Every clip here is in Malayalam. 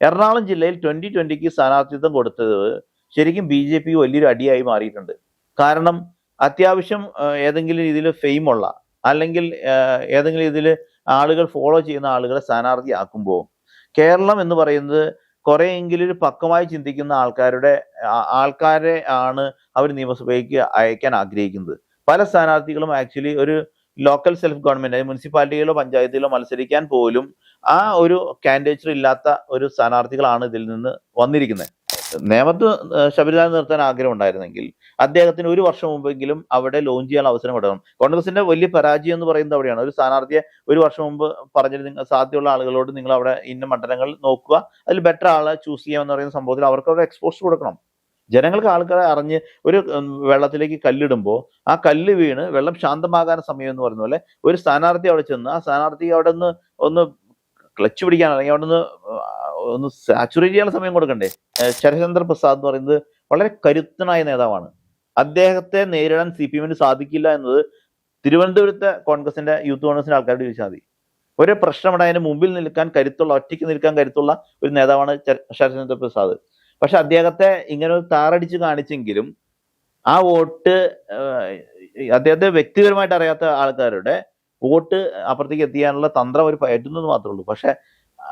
എറണാകുളം ജില്ലയിൽ 2020 സ്ഥാനാർത്ഥിത്വം കൊടുത്തത് ശരിക്കും BJP വലിയൊരു അടിയായി മാറിയിട്ടുണ്ട്. കാരണം അത്യാവശ്യം ഏതെങ്കിലും രീതിയിൽ ഫെയിമുള്ള അല്ലെങ്കിൽ ഏതെങ്കിലും രീതിയിൽ ആളുകൾ ഫോളോ ചെയ്യുന്ന ആളുകളെ സ്ഥാനാർത്ഥിയാക്കുമ്പോൾ കേരളം എന്ന് പറയുന്നത് കുറെയെങ്കിലും ഒരു പക്വമായി ചിന്തിക്കുന്ന ആൾക്കാരെ ആണ് അവർ നിയമസഭയ്ക്ക് അയക്കാൻ ആഗ്രഹിക്കുന്നത്. പല സ്ഥാനാർത്ഥികളും ആക്ച്വലി ഒരു ലോക്കൽ സെൽഫ് ഗവൺമെന്റ്, മുനിസിപ്പാലിറ്റിയിലോ പഞ്ചായത്തിലോ മത്സരിക്കാൻ പോലും ആ ഒരു കാൻഡിഡേച്ചർ ഇല്ലാത്ത ഒരു സ്ഥാനാർത്ഥികളാണ് ഇതിൽ നിന്ന് വന്നിരിക്കുന്നത്. നേമത്ത് ശബരിനാഥ് നിർത്താൻ ആഗ്രഹം ഉണ്ടായിരുന്നെങ്കിൽ അദ്ദേഹത്തിന് ഒരു വർഷം മുമ്പെങ്കിലും അവിടെ ലോഞ്ച് ചെയ്യാൻ അവസരം കൊടുക്കണം. കോൺഗ്രസിന്റെ വലിയ പരാജയം എന്ന് പറയുന്നത് അവിടെയാണ്. ഒരു സ്ഥാനാർത്ഥിയെ ഒരു വർഷം മുമ്പ് പറഞ്ഞിട്ട് നിങ്ങൾ സാധ്യതയുള്ള ആളുകളോട് നിങ്ങൾ അവിടെ ഇന്ന മണ്ഡലങ്ങൾ നോക്കുക, അതിൽ ബെറ്റർ ആളെ ചൂസ് ചെയ്യാമെന്ന് പറയുന്ന സംഭവത്തിൽ അവർക്ക് അവിടെ എക്സ്പോസ് കൊടുക്കണം. ജനങ്ങൾക്ക് ആൾക്കാരെ അറിഞ്ഞ് ഒരു വെള്ളത്തിലേക്ക് കല്ലിടുമ്പോൾ ആ കല്ല് വീണ് വെള്ളം ശാന്തമാകാൻ സമയം എന്ന് പറയുന്ന പോലെ ഒരു സ്ഥാനാർത്ഥി അവിടെ ചെന്ന് ആ സ്ഥാനാർത്ഥി അവിടെ ഒന്ന് ക്ലച്ച് പിടിക്കാൻ അല്ലെങ്കിൽ അവിടെ ഒന്ന് സാച്ചുറേറ്റ് ചെയ്യാനുള്ള സമയം കൊടുക്കണ്ടേ? ശരചന്ദ്ര പ്രസാദ് എന്ന് പറയുന്നത് വളരെ കരുത്തനായ നേതാവാണ്. അദ്ദേഹത്തെ നേരിടാൻ CPM-ന് സാധിക്കില്ല എന്നത് തിരുവനന്തപുരത്തെ കോൺഗ്രസിന്റെ യൂത്ത് കോൺഗ്രസിന്റെ ആൾക്കാരോട് ചോദിച്ചാൽ മതി. ഒരു പ്രശ്നമുണ്ടായതിന് മുമ്പിൽ നിൽക്കാൻ കരുത്തുള്ള, ഒറ്റയ്ക്ക് നിൽക്കാൻ കരുത്തുള്ള ഒരു നേതാവാണ് ശരചന്ദ്ര പ്രസാദ്. പക്ഷെ അദ്ദേഹത്തെ ഇങ്ങനെ ഒരു താറടിച്ച് കാണിച്ചെങ്കിലും ആ വോട്ട് അദ്ദേഹത്തെ വ്യക്തിപരമായിട്ട് അറിയാത്ത ആൾക്കാരുടെ വോട്ട് അപ്പുറത്തേക്ക് എത്തിക്കാനുള്ള തന്ത്രം അവർ പയറ്റുന്നത് മാത്രമേ ഉള്ളൂ. പക്ഷെ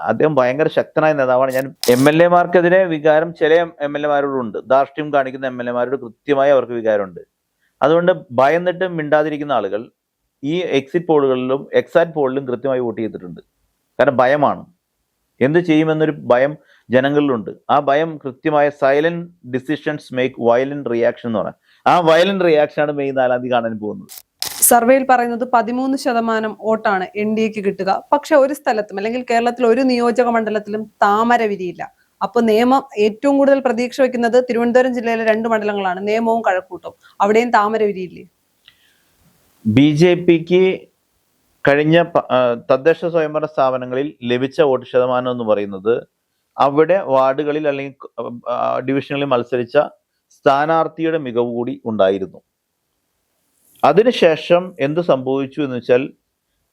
അദ്ദേഹം ഭയങ്കര ശക്തനായ നേതാവാണ്. ഞാൻ MLA-മാർക്കെതിരെ വികാരം ചില MLA-മാരോടുണ്ട്. ധാർഷ്ട്യം കാണിക്കുന്ന MLA-മാരോട് കൃത്യമായി അവർക്ക് വികാരമുണ്ട്. അതുകൊണ്ട് ഭയന്നിട്ട് മിണ്ടാതിരിക്കുന്ന ആളുകൾ ഈ എക്സിറ്റ് പോളുകളിലും എക്സാറ്റ് പോളിലും കൃത്യമായി വോട്ട് ചെയ്തിട്ടുണ്ട്. കാരണം ഭയമാണ്, എന്ത് ചെയ്യുമെന്നൊരു ഭയം ജനങ്ങളിലുണ്ട്. ആ ഭയം കൃത്യമായ silent decisions make violent reaction എന്ന് പറയാം. ആ വയലന്റ് റിയാക്ഷനാണ് മെയ് 4-ാം തീയതി കാണാൻ പോകുന്നത്. സർവേയിൽ പറയുന്നത് 13% വോട്ടാണ് NDAക്ക് കിട്ടുക. പക്ഷെ ഒരു സ്ഥലത്തും അല്ലെങ്കിൽ കേരളത്തിൽ ഒരു നിയോജക മണ്ഡലത്തിലും താമര വിരിയില്ല. അപ്പൊ നിയമം ഏറ്റവും കൂടുതൽ പ്രതീക്ഷ വയ്ക്കുന്നത് തിരുവനന്തപുരം ജില്ലയിലെ 2 മണ്ഡലങ്ങളാണ്, നേമവും കഴക്കൂട്ടവും. അവിടെയും താമര വിരിയില്ലേ? BJPക്ക് കഴിഞ്ഞ തദ്ദേശ സ്വയംഭരണ സ്ഥാപനങ്ങളിൽ ലഭിച്ച വോട്ട് ശതമാനം എന്ന് പറയുന്നത് അവിടെ വാർഡുകളിൽ അല്ലെങ്കിൽ ഡിവിഷനുകളിൽ മത്സരിച്ച സ്ഥാനാർത്ഥിയുടെ മികവ് കൂടി ഉണ്ടായിരുന്നു. അതിനുശേഷം എന്ത് സംഭവിച്ചു എന്ന് വെച്ചാൽ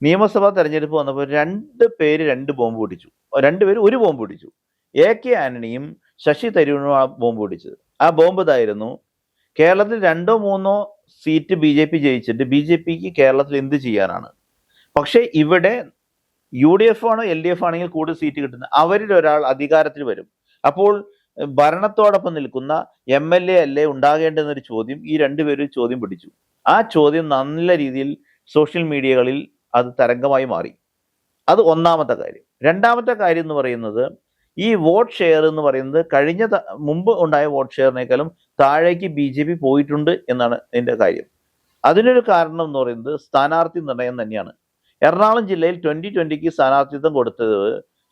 നിയമസഭാ തെരഞ്ഞെടുപ്പ് വന്നപ്പോൾ 2 പേര് 2 ബോംബ് പൊട്ടിച്ചു. 2 പേര് ഒരു ബോംബ് പൊട്ടിച്ചു. AK ആന്റണിയും ശശി തരൂരും ആ ബോംബ് പൊട്ടിച്ചത്. ആ ബോംബ് ഇതായിരുന്നു: കേരളത്തിൽ 2-3 സീറ്റ് BJP ജയിച്ചിട്ട് BJPക്ക് കേരളത്തിൽ എന്ത് ചെയ്യാനാണ്? പക്ഷെ ഇവിടെ UDF ആണോ LDF ആണെങ്കിൽ കൂടുതൽ സീറ്റ് കിട്ടുന്നത് അവരിൽ ഒരാൾ അധികാരത്തിൽ വരും. അപ്പോൾ ഭരണത്തോടൊപ്പം നിൽക്കുന്ന MLA അല്ലേ ഉണ്ടാകേണ്ടെന്നൊരു ചോദ്യം ഈ 2 പേരും ചോദ്യം പിടിച്ചു. ആ ചോദ്യം നല്ല രീതിയിൽ സോഷ്യൽ മീഡിയകളിൽ അത് തരംഗമായി മാറി. അത് ഒന്നാമത്തെ കാര്യം. രണ്ടാമത്തെ കാര്യം എന്ന് പറയുന്നത് ഈ വോട്ട് ഷെയർ എന്ന് പറയുന്നത് മുമ്പ് ഉണ്ടായ വോട്ട് ഷെയറിനേക്കാളും താഴേക്ക് BJP പോയിട്ടുണ്ട് എന്നാണ് ഇതിൻ്റെ കാര്യം. അതിനൊരു കാരണം എന്ന് പറയുന്നത് സ്ഥാനാർത്ഥി നിർണയം തന്നെയാണ്. എറണാകുളം ജില്ലയിൽ 2020 സ്ഥാനാർത്ഥിത്വം കൊടുത്തത്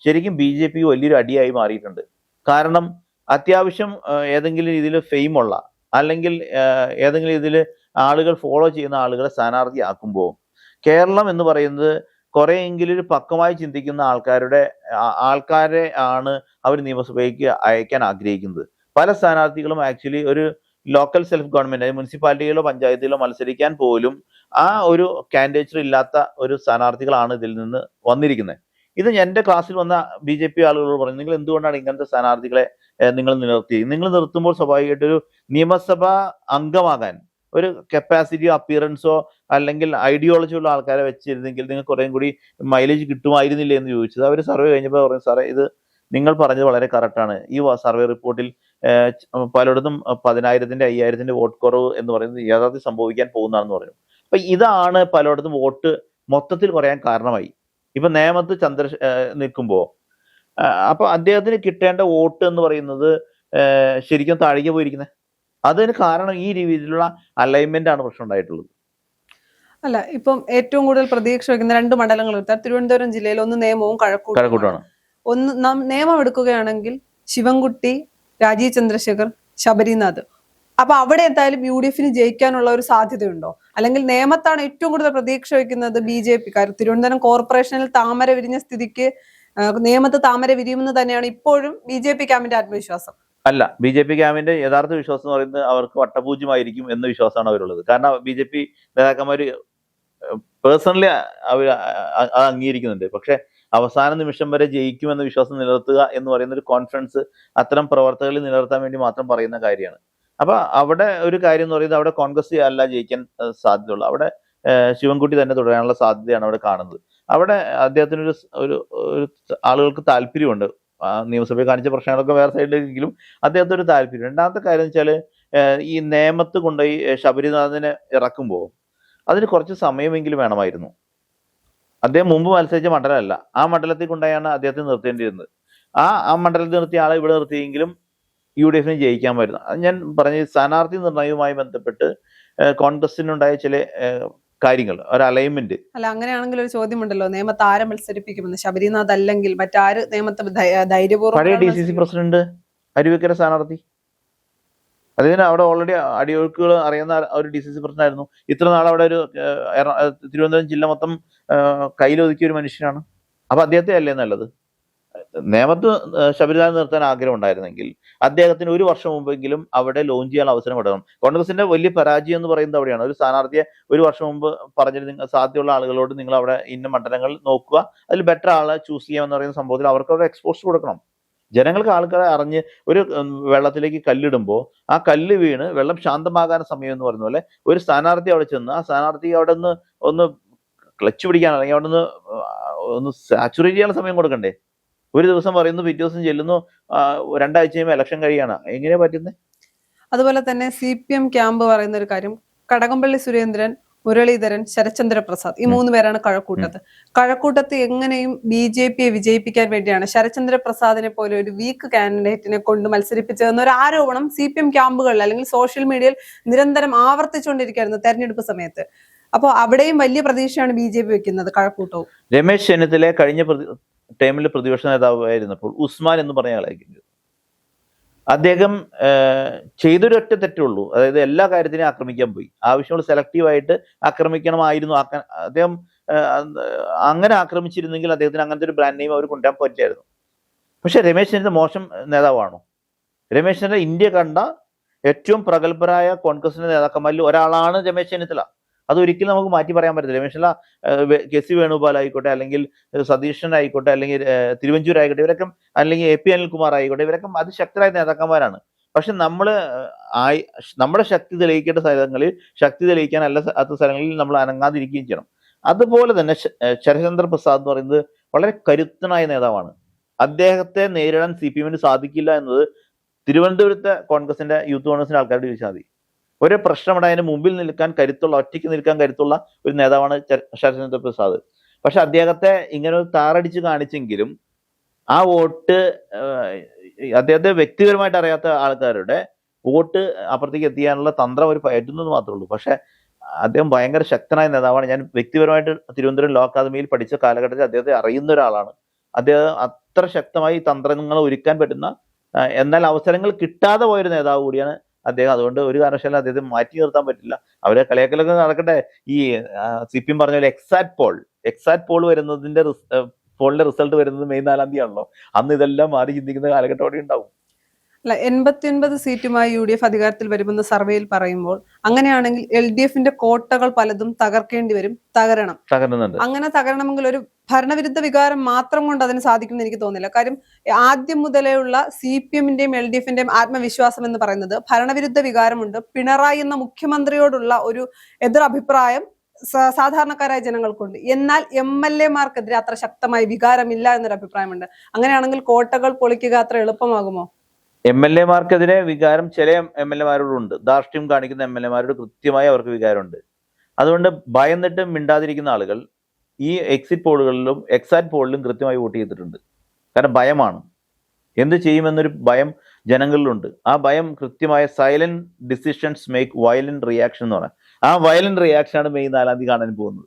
ശരിക്കും BJP വലിയൊരു അടിയായി മാറിയിട്ടുണ്ട്. കാരണം അത്യാവശ്യം ഏതെങ്കിലും രീതിയിൽ ഫെയിമുള്ള അല്ലെങ്കിൽ ഏതെങ്കിലും രീതിയിൽ ആളുകൾ ഫോളോ ചെയ്യുന്ന ആളുകളെ സ്ഥാനാർത്ഥിയാക്കുമ്പോൾ കേരളം എന്ന് പറയുന്നത് കുറെയെങ്കിലും ഒരു പക്വമായി ചിന്തിക്കുന്ന ആൾക്കാരെ ആണ് അവർ നിയമസഭയ്ക്ക് അയക്കാൻ ആഗ്രഹിക്കുന്നത്. പല സ്ഥാനാർത്ഥികളും ആക്ച്വലി ഒരു ലോക്കൽ സെൽഫ് ഗവൺമെന്റ്, മുനിസിപ്പാലിറ്റിയിലോ പഞ്ചായത്തിലോ മത്സരിക്കാൻ പോലും ആ ഒരു കാൻഡിഡേച്ചർ ഇല്ലാത്ത ഒരു സ്ഥാനാർത്ഥികളാണ് ഇതിൽ നിന്ന് വന്നിരിക്കുന്നത്. ഇത് എൻ്റെ ക്ലാസ്സിൽ വന്ന BJP ആളുകളോട് പറഞ്ഞു, നിങ്ങൾ എന്തുകൊണ്ടാണ് ഇങ്ങനത്തെ സ്ഥാനാർത്ഥികളെ നിങ്ങൾ നിങ്ങൾ നിർത്തുമ്പോൾ സ്വാഭാവികമായിട്ടൊരു നിയമസഭാ അംഗമാകാൻ ഒരു കപ്പാസിറ്റിയോ അപ്പിയറൻസോ അല്ലെങ്കിൽ ഐഡിയോളജിയോ ഉള്ള ആൾക്കാരെ വെച്ചിരുന്നെങ്കിൽ നിങ്ങൾക്ക് കുറേയും കൂടി മൈലേജ് കിട്ടുമായിരുന്നില്ലേ എന്ന് ചോദിച്ചത്. അവർ സർവേ കഴിഞ്ഞപ്പോൾ പറഞ്ഞു, സാറേ ഇത് നിങ്ങൾ പറഞ്ഞത് വളരെ കറക്റ്റാണ്. ഈ സർവേ റിപ്പോർട്ടിൽ പലയിടത്തും 10,000-ന്റെ 5,000-ന്റെ വോട്ട് കുറവ് എന്ന് പറയുന്നത് യഥാർത്ഥത്തിൽ സംഭവിക്കാൻ പോകുന്നതാണെന്ന് പറഞ്ഞു. അപ്പൊ ഇതാണ് പലയിടത്തും വോട്ട് മൊത്തത്തിൽ കുറയാൻ കാരണമായി. ഇപ്പൊ നേമത്ത് നിൽക്കുമ്പോൾ അപ്പൊ അദ്ദേഹത്തിന് കിട്ടേണ്ട വോട്ട് എന്ന് പറയുന്നത് ശരിക്കും താഴേക്ക് പോയിരിക്കുന്നത്. അതിന് കാരണം ഈ രീതിയിലുള്ള അലൈൻമെന്റ് ആണ് പ്രശ്നം ഉണ്ടായിട്ടുള്ളത്. അല്ല, ഇപ്പം ഏറ്റവും കൂടുതൽ പ്രതീക്ഷ വയ്ക്കുന്ന 2 മണ്ഡലങ്ങൾ എടുത്താൽ തിരുവനന്തപുരം ജില്ലയിൽ ഒന്ന് നേമവും കഴക്കൂട്ടമാണ്. നേമം എടുക്കുകയാണെങ്കിൽ ശിവൻകുട്ടി, രാജീവ് ചന്ദ്രശേഖർ, ശബരിനാഥ്. അപ്പൊ അവിടെ എന്തായാലും UDFന് ജയിക്കാനുള്ള ഒരു സാധ്യതയുണ്ടോ? അല്ലെങ്കിൽ നേമത്താണ് ഏറ്റവും കൂടുതൽ പ്രതീക്ഷ വയ്ക്കുന്നത് BJP? കാരണം തിരുവനന്തപുരം കോർപ്പറേഷനിൽ താമര വിരിഞ്ഞ സ്ഥിതിക്ക് നേമത്ത് താമര വിരിയുമെന്ന് തന്നെയാണ് ഇപ്പോഴും BJP ക്യാമ്പിന്റെ ആത്മവിശ്വാസം. അല്ല, BJP ക്യാമ്പിന്റെ യഥാർത്ഥ വിശ്വാസം എന്ന് പറയുന്നത് അവർക്ക് വട്ടപൂജ്യമായിരിക്കും എന്ന വിശ്വാസമാണ് അവരുള്ളത്. കാരണം BJP നേതാക്കന്മാർ പേഴ്സണലി അവർ അംഗീകരിക്കുന്നുണ്ട്. പക്ഷെ അവസാന നിമിഷം വരെ ജയിക്കുമെന്ന വിശ്വാസം നിലനിർത്തുക എന്ന് പറയുന്ന ഒരു കോൺഫിഡൻസ് അത്തരം പ്രവർത്തകരിൽ നിലനിർത്താൻ വേണ്ടി മാത്രം പറയുന്ന കാര്യമാണ്. അപ്പൊ അവിടെ ഒരു കാര്യം എന്ന് പറയുന്നത് അവിടെ കോൺഗ്രസ് അല്ല ജയിക്കാൻ സാധ്യതയുള്ളൂ. അവിടെ ശിവൻകുട്ടി തന്നെ തുടരാനുള്ള സാധ്യതയാണ് അവിടെ കാണുന്നത്. അവിടെ അദ്ദേഹത്തിന് ഒരു ആളുകൾക്ക് താല്പര്യമുണ്ട്. നിയമസഭയിൽ കാണിച്ച പ്രശ്നങ്ങളൊക്കെ വേറെ സൈഡിലെങ്കിലും അദ്ദേഹത്തിന് ഒരു താല്പര്യം. രണ്ടാമത്തെ കാര്യം എന്ന് വെച്ചാൽ ഈ നേമത്ത് കൊണ്ടുപോയി ശബരിനാഥിനെ ഇറക്കുമ്പോൾ അതിന് കുറച്ച് സമയമെങ്കിലും വേണമായിരുന്നു. അദ്ദേഹം മുമ്പ് മത്സരിച്ച മണ്ഡലമല്ല, ആ മണ്ഡലത്തിൽ കൊണ്ടായാണ് അദ്ദേഹത്തെ നിർത്തേണ്ടിയിരുന്നത്. ആ മണ്ഡലത്തിൽ നിർത്തിയ ആളെ ഇവിടെ നിർത്തിയെങ്കിലും UDF ജയിക്കാമായിരുന്നു. അത് ഞാൻ പറഞ്ഞ സ്ഥാനാർത്ഥി നിർണയവുമായി ബന്ധപ്പെട്ട് കോൺഗ്രസിനുണ്ടായ ചില കാര്യങ്ങൾ, ഒരു അലൈൻമെന്റ്. അല്ല, അങ്ങനെയാണെങ്കിൽ ഒരു ചോദ്യമുണ്ടല്ലോ, നേമത്ത് ആരെ മത്സരിപ്പിക്കുമെന്ന്? ശബരിനാഥ് അല്ലെങ്കിൽ മറ്റാര് നേമത്ത് ധൈര്യപൂർവ്വം? പഴയ DCC പ്രസിഡന്റ് അരുവിക്കര സ്ഥാനാർത്ഥി. അതിന് അവിടെ ഓൾറെഡി അടിയൊഴുക്കുകൾ അറിയുന്ന ഒരു DCC പ്രസിഡന്റ് ആയിരുന്നു. ഇത്ര നാൾ അവിടെ ഒരു തിരുവനന്തപുരം ജില്ല മൊത്തം കയ്യിലൊതുക്കിയ ഒരു മനുഷ്യനാണ്. അപ്പൊ അദ്ദേഹത്തെ അല്ലേ നല്ലത്? നേമത്ത് ശബരിനാഥ് നിർത്താൻ ആഗ്രഹം ഉണ്ടായിരുന്നെങ്കിൽ അദ്ദേഹത്തിന് ഒരു വർഷം മുമ്പെങ്കിലും അവിടെ ലോഞ്ച് ചെയ്യാൻ അവസരം കൊടുക്കണം. കോൺഗ്രസിന്റെ വലിയ പരാജയം എന്ന് പറയുന്നത് അവിടെയാണ്. ഒരു സ്ഥാനാർത്ഥിയെ ഒരു വർഷം മുമ്പ് പറഞ്ഞിട്ട് നിങ്ങൾ സാധ്യതയുള്ള ആളുകളോട് നിങ്ങൾ അവിടെ ഇന്ന മണ്ഡലങ്ങൾ നോക്കുക, അതിൽ ബെറ്റർ ആളെ ചൂസ് ചെയ്യാമെന്ന് പറയുന്ന സംഭവത്തിൽ അവർക്ക് അവിടെ എക്സ്പോസ് കൊടുക്കണം. ജനങ്ങൾക്ക് ആൾക്കാരെ അറിഞ്ഞ് ഒരു വെള്ളത്തിലേക്ക് കല്ലിടുമ്പോൾ ആ കല്ല് വീണ് വെള്ളം ശാന്തമാകാൻ സമയം എന്ന് പറയുന്ന പോലെ ഒരു സ്ഥാനാർത്ഥി അവിടെ ചെന്ന് ആ സ്ഥാനാർത്ഥി അവിടെ ഒന്ന് ക്ലച്ച് പിടിക്കാൻ, അല്ലെങ്കിൽ അവിടെ ഒന്ന് സാച്ചുറേറ്റ് ചെയ്യാനുള്ള സമയം കൊടുക്കണ്ടേ? ഒരു ദിവസം പറയുന്നു, പിറ്റേ ദിവസം ചെല്ലുന്നു, 2 ആഴ്ച കഴിയുമ്പോൾ ഇലക്ഷൻ കഴിയാണ്. എങ്ങനെയാ പറ്റുന്നത്? അതുപോലെ തന്നെ CPM ക്യാമ്പ് പറയുന്ന ഒരു കാര്യം, കടകംപള്ളി സുരേന്ദ്രൻ, മുരളീധരൻ, ശരത്ചന്ദ്ര പ്രസാദ്, ഈ 3 പേരാണ് കഴക്കൂട്ടത്ത് എങ്ങനെയും BJPയെ വിജയിപ്പിക്കാൻ വേണ്ടിയാണ് ശരത്ചന്ദ്ര പ്രസാദിനെ പോലെ ഒരു വീക്ക് കാൻഡിഡേറ്റിനെ കൊണ്ട് മത്സരിപ്പിച്ചതെന്നൊരു ആരോപണം CPM ക്യാമ്പുകളിൽ അല്ലെങ്കിൽ സോഷ്യൽ മീഡിയയിൽ നിരന്തരം ആവർത്തിച്ചുകൊണ്ടിരിക്കുകയായിരുന്നു തെരഞ്ഞെടുപ്പ് സമയത്ത്. അപ്പോൾ അവിടെയും വലിയ പ്രതീക്ഷയാണ് BJP വെക്കുന്നത് കഴക്കൂട്ടവും. രമേശ് ചെന്നിത്തല കഴിഞ്ഞ ടൈമിൽ പ്രതിപക്ഷ നേതാവായിരുന്നപ്പോൾ ഉസ്മാൻ എന്ന് പറഞ്ഞ ആളായിരിക്കും. അദ്ദേഹം ചെയ്തൊരൊറ്റ തെറ്റുള്ളൂ, അതായത് എല്ലാ കാര്യത്തിനെയും ആക്രമിക്കാൻ പോയി. ആവശ്യമുള്ള സെലക്റ്റീവായിട്ട് ആക്രമിക്കണമായിരുന്നു. അദ്ദേഹം അങ്ങനെ ആക്രമിച്ചിരുന്നെങ്കിൽ അദ്ദേഹത്തിന് അങ്ങനത്തെ ഒരു ബ്രാൻഡ് നെയിം അവർ കൊണ്ടുവരാൻ പറ്റിയായിരുന്നു. പക്ഷെ രമേശ് ചെന്നിത്തല മോശം നേതാവാണോ? രമേശ് ചെന്നിത്തല ഇന്ത്യ കണ്ട ഏറ്റവും പ്രഗത്ഭരായ കോൺഗ്രസിന്റെ നേതാക്കന്മാരിൽ ഒരാളാണ് രമേശ് ചെന്നിത്തല. അതൊരിക്കലും നമുക്ക് മാറ്റി പറയാൻ പറ്റില്ല. രമേശ് ചെന്നിത്തല KC വേണുഗോപാൽ ആയിക്കോട്ടെ, അല്ലെങ്കിൽ സതീശൻ ആയിക്കോട്ടെ, അല്ലെങ്കിൽ തിരുവഞ്ചൂർ ആയിക്കോട്ടെ, ഇവരൊക്കെ, അല്ലെങ്കിൽ AP അനിൽകുമാർ ആയിക്കോട്ടെ, ഇവരൊക്കെ അതിശക്തരായ നേതാക്കന്മാരാണ്. പക്ഷെ നമ്മുടെ ശക്തി തെളിയിക്കേണ്ട സ്ഥലങ്ങളിൽ ശക്തി തെളിയിക്കാൻ അല്ലാത്ത സ്ഥലങ്ങളിൽ നമ്മൾ അനങ്ങാതിരിക്കുകയും ചെയ്യണം. അതുപോലെ തന്നെ ശരത്ചന്ദ്ര പ്രസാദ് എന്ന് പറയുന്നത് വളരെ കരുത്തനായ നേതാവാണ്. അദ്ദേഹത്തെ നേരിടാൻ CPM സാധിക്കില്ല എന്നത് തിരുവനന്തപുരത്തെ കോൺഗ്രസിന്റെ യൂത്ത് കോൺഗ്രസിന്റെ ആൾക്കാരോട് ചോദിച്ചാൽ മതി. ഒരു പ്രശ്നമുണ്ടായതിന് മുമ്പിൽ നിൽക്കാൻ കരുത്തുള്ള, ഒറ്റയ്ക്ക് നിൽക്കാൻ കരുത്തുള്ള ഒരു നേതാവാണ് ശരത്ചന്ദ്ര പ്രസാദ്. പക്ഷെ അദ്ദേഹത്തെ ഇങ്ങനെ ഒരു താറടിച്ച് കാണിച്ചെങ്കിലും ആ വോട്ട് അദ്ദേഹത്തെ വ്യക്തിപരമായിട്ട് അറിയാത്ത ആൾക്കാരുടെ വോട്ട് അപ്പുറത്തേക്ക് എത്തിക്കാനുള്ള തന്ത്രം അവർ പയറ്റുന്നത് മാത്രമേ ഉള്ളൂ. പക്ഷെ അദ്ദേഹം ഭയങ്കര ശക്തനായ നേതാവാണ്. ഞാൻ വ്യക്തിപരമായിട്ട് തിരുവനന്തപുരം ലോ അക്കാദമിയിൽ പഠിച്ച കാലഘട്ടത്തിൽ അദ്ദേഹത്തെ അറിയുന്ന ഒരാളാണ്. അദ്ദേഹം അത്ര ശക്തമായി തന്ത്രങ്ങൾ ഒരുക്കാൻ പറ്റുന്ന, എന്നാൽ അവസരങ്ങൾ കിട്ടാതെ പോയൊരു നേതാവ് കൂടിയാണ് അദ്ദേഹം. അതുകൊണ്ട് ഒരു കാരണവശാലും അദ്ദേഹത്തെ മാറ്റി നിർത്താൻ പറ്റില്ല. അവരെ കളിയാക്കലൊക്കെ നടക്കട്ടെ. ഈ CPM പറഞ്ഞ പോലെ എക്സാറ്റ് പോൾ വരുന്നതിന്റെ പോളിന്റെ റിസൾട്ട് വരുന്നത് മെയ് 4-ാം തീയതി ആണല്ലോ. അന്ന് ഇതെല്ലാം മാറി ചിന്തിക്കുന്ന കാലഘട്ടം അവിടെ ഉണ്ടാവും. അല്ല, 89 സീറ്റുമായി UDF അധികാരത്തിൽ വരുമെന്ന് സർവേയിൽ പറയുമ്പോൾ അങ്ങനെയാണെങ്കിൽ LDFന്റെ കോട്ടകൾ പലതും തകർക്കേണ്ടി വരും, തകരുന്നുണ്ട്. അങ്ങനെ തകരണമെങ്കിൽ ഒരു ഭരണവിരുദ്ധ വികാരം മാത്രം കൊണ്ട് അതിന് സാധിക്കുമെന്ന് എനിക്ക് തോന്നുന്നില്ല. കാര്യം ആദ്യം മുതലേ ഉള്ള CPMന്റെയും LDFന്റെയും ആത്മവിശ്വാസം എന്ന് പറയുന്നത് ഭരണവിരുദ്ധ വികാരമുണ്ട്. പിണറായി എന്ന മുഖ്യമന്ത്രിയോടുള്ള ഒരു എതിർ അഭിപ്രായം സാധാരണക്കാരായ ജനങ്ങൾക്കുണ്ട്. എന്നാൽ MLA-മാർക്കെതിരെ അത്ര ശക്തമായ വികാരമില്ല എന്നൊരു അഭിപ്രായമുണ്ട്. അങ്ങനെയാണെങ്കിൽ കോട്ടകൾ പൊളിക്കുക അത്ര എളുപ്പമാകുമോ? MLA-മാർക്കെതിരെ വികാരം ചില MLA-മാരോടുണ്ട്. ധാർഷ്ട്യം കാണിക്കുന്ന MLA-മാരോട് കൃത്യമായി അവർക്ക് വികാരമുണ്ട്. അതുകൊണ്ട് ഭയന്നിട്ട് മിണ്ടാതിരിക്കുന്ന ആളുകൾ ഈ എക്സിറ്റ് പോളുകളിലും എക്സാറ്റ് പോളിലും കൃത്യമായി വോട്ട് ചെയ്തിട്ടുണ്ട്. കാരണം ഭയമാണ്. എന്ത് ചെയ്യുമെന്നൊരു ഭയം ജനങ്ങളിലുണ്ട്. ആ ഭയം കൃത്യമായ silent decisions make violent reaction എന്ന് പറയാം. ആ വയലന്റ് റിയാക്ഷനാണ് മെയ് 4-ാം തീയതി കാണാൻ പോകുന്നത്.